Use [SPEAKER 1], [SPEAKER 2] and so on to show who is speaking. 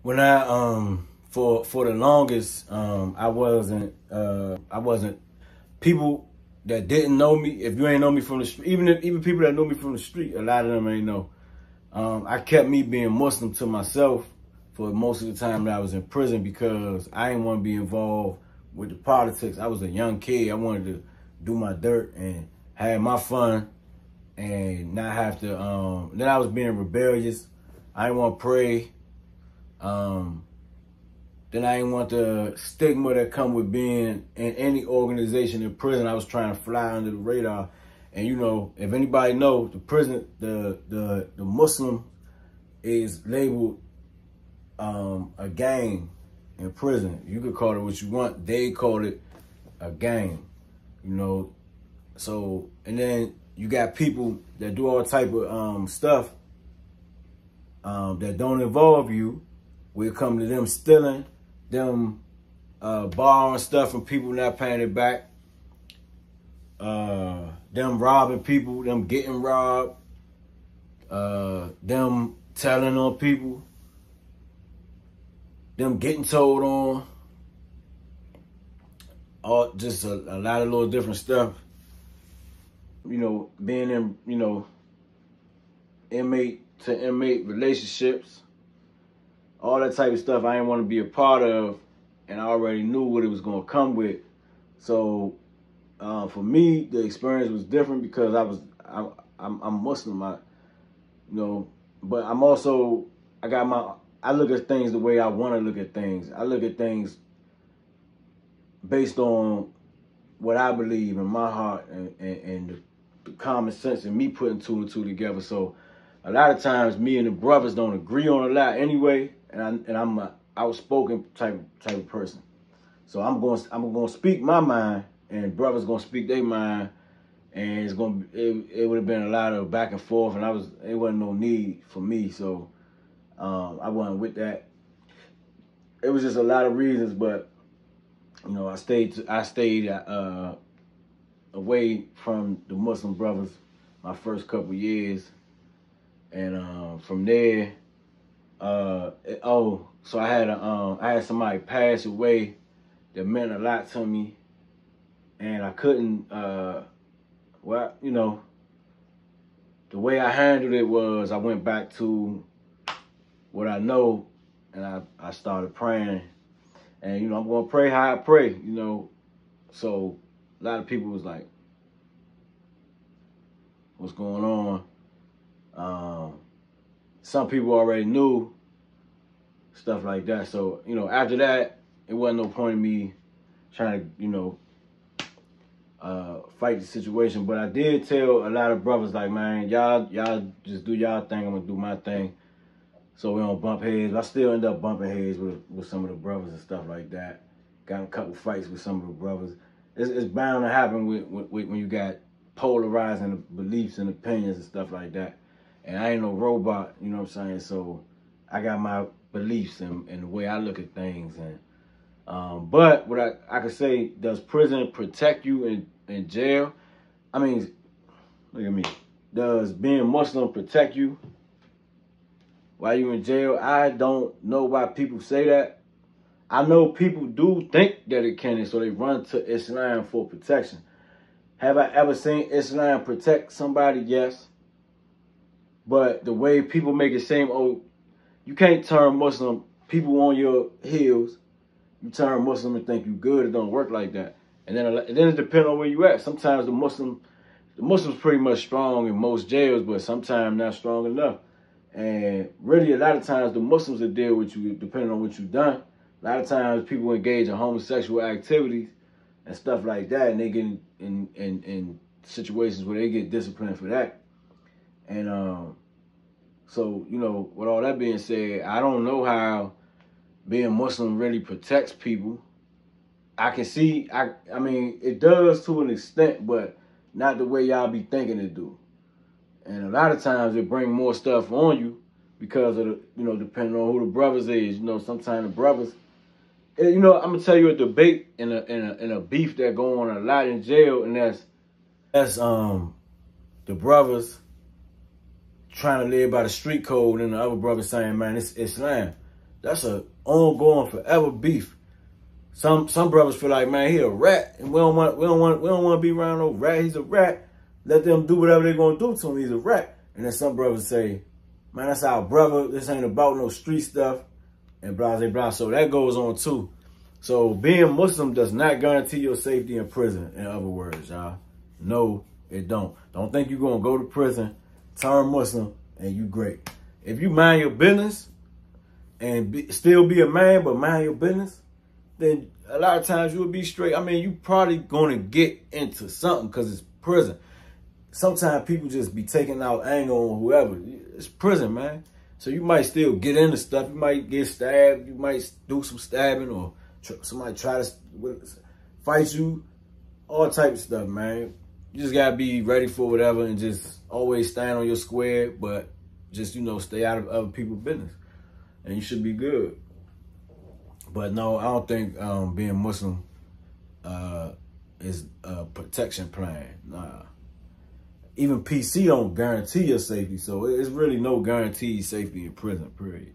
[SPEAKER 1] When for the longest, I wasn't people that didn't know me. If you ain't know me from the street, even people that know me from the street, a lot of them ain't know. I kept me being Muslim to myself for most of the time that I was in prison because I didn't want to be involved with the politics. I was a young kid. I wanted to do my dirt and have my fun and not have to. Then I was being rebellious. I didn't want to pray. Then I didn't want the stigma that come with being in any organization in prison. I was trying to fly under the radar. And you know, if anybody knows, the prison, the Muslim is labeled a gang in prison. You could call it what you want. They call it a gang, you know. So, and then you got people that do all type of stuff that don't involve you. We'll come to them stealing, them borrowing stuff from people not paying it back, them robbing people, them getting robbed, them telling on people, them getting told on, all just a lot of little different stuff. You know, being in, you know, inmate to inmate relationships, all that type of stuff I didn't want to be a part of, and I already knew what it was going to come with. So for me, the experience was different because I'm Muslim, you know, but I'm also, I look at things the way I want to look at things. I look at things based on what I believe in my heart and the common sense and me putting two and two together. So a lot of times me and the brothers don't agree on a lot anyway, and I'm a outspoken type of person. So I'm going to speak my mind, and brothers going to speak their mind, and it would have been a lot of back and forth, and it wasn't no need for me. So I wasn't with that. It was just a lot of reasons, but you know, I stayed away from the Muslim brothers my first couple years, and from there, so I had somebody pass away that meant a lot to me, and I couldn't, well, you know, the way I handled it was I went back to what I know, and I started praying. And, you know, I'm going to pray how I pray, you know. So a lot of people was like, what's going on? Some people already knew, stuff like that. So, you know, after that, it wasn't no point in me trying to, you know, fight the situation. But I did tell a lot of brothers, like, man, y'all just do y'all thing. I'm going to do my thing. So we don't bump heads. I still end up bumping heads with some of the brothers and stuff like that. Got in a couple fights with some of the brothers. It's bound to happen when you got polarizing beliefs and opinions and stuff like that. And I ain't no robot, you know what I'm saying? So I got my beliefs and the way I look at things. And but what I could say, does prison protect you in jail? I mean, look at me. Does being Muslim protect you while you in jail? I don't know why people say that. I know people do think that it can, and so they run to Islam for protection. Have I ever seen Islam protect somebody? Yes. But the way people make it seem, oh, you can't turn Muslim, people on your heels, you turn Muslim and think you good. It don't work like that. And then it depends on where you at. Sometimes the Muslim's pretty much strong in most jails, but sometimes not strong enough. And really, a lot of times, the Muslims will deal with you depending on what you've done. A lot of times, people engage in homosexual activities and stuff like that, and they get in situations where they get disciplined for that. And so, you know, with all that being said, I don't know how being Muslim really protects people. I can see, I mean, it does to an extent, but not the way y'all be thinking it do. And a lot of times it bring more stuff on you because of the, you know, depending on who the brothers is. You know, sometimes the brothers, you know, I'm gonna tell you a debate and a beef that go on a lot in jail, and that's the brothers trying to live by the street code, and the other brothers saying, man, it's Islam. that's a ongoing forever beef. Some brothers feel like, man, he a rat, and we don't want to be around no rat. He's a rat. Let them do whatever they're gonna do to him. He's a rat. And then some brothers say, man, that's our brother. This ain't about no street stuff, and blah blah blah. So that goes on too. So being Muslim does not guarantee your safety in prison. In other words, y'all, no, it don't. Don't think you're gonna go to prison, turn Muslim, and you great. If you mind your business and still be a man, but mind your business, then a lot of times you'll be straight. I mean, you probably gonna get into something because it's prison. Sometimes people just be taking out anger on whoever. It's prison, man. So you might still get into stuff. You might get stabbed. You might do some stabbing, or somebody try to fight you. All types of stuff, man. You just gotta be ready for whatever and just always stand on your square, but just, you know, stay out of other people's business. And you should be good. But no, I don't think being Muslim is a protection plan. Nah. Even PC don't guarantee your safety, so it's really no guaranteed safety in prison, period.